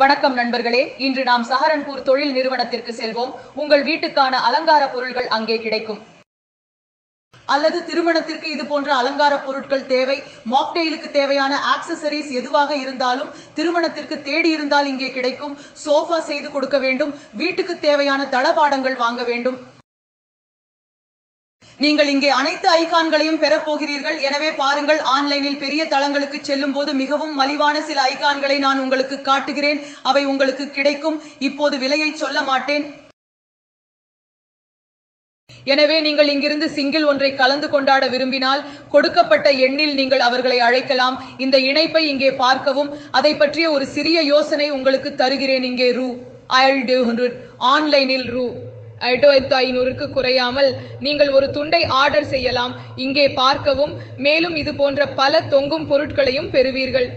வணக்கம் நண்பர்களே, இன்று நாம் சஹரன்பூர் தொழில் நிறுவனத்திற்கு செல்வோம். உங்கள் வீட்டுக்கான அலங்கார பொருட்கள் அங்கே கிடைக்கும். அல்லது திருமணத்திற்கு இது போன்ற அலங்கார பொருட்கள் தேவை, மாக்டெயிலுக்கு தேவையான ஆக்சசரிஸ் எதுவாக இருந்தாலும் திருமணத்திற்கு தேடி இருந்தால் இங்கே கிடைக்கும். சோஃபா செய்து கொடுக்க வேண்டும், வீட்டுக்கு தேவையான தளபாடங்கள் வாங்க வேண்டும். நீங்கள் இங்கே அனைத்து ஐகான்களையும் பெறப்போகிறீர்கள். எனவே பாருங்கள், ஆன்லைனில் பெரிய தளங்களுக்கு செல்லும் போது மிகவும் மலிவான சில ஐகான்களை நான் உங்களுக்கு காட்டுகிறேன். அவை உங்களுக்கு கிடைக்கும். இப்போது விலையை சொல்ல மாட்டேன். எனவே நீங்கள் இங்கிருந்து சிங்கிள் ஒன்றை கலந்து கொண்டாட விரும்பினால் கொடுக்கப்பட்ட எண்ணில் நீங்கள் அவர்களை அழைக்கலாம். இந்த இணைப்பை இங்கே பார்க்கவும். அதை பற்றிய ஒரு சிறிய யோசனை உங்களுக்கு தருகிறேன். இங்கே ரூ. ஆன்லைனில் ரூ. 5500க்கு குறையாமல் நீங்கள் ஒரு துண்டை ஆர்டர் செய்யலாம். இங்கே பார்க்கவும். மேலும் இது போன்ற பல தொங்கும் பொருட்களையும் பெறுவீர்கள்.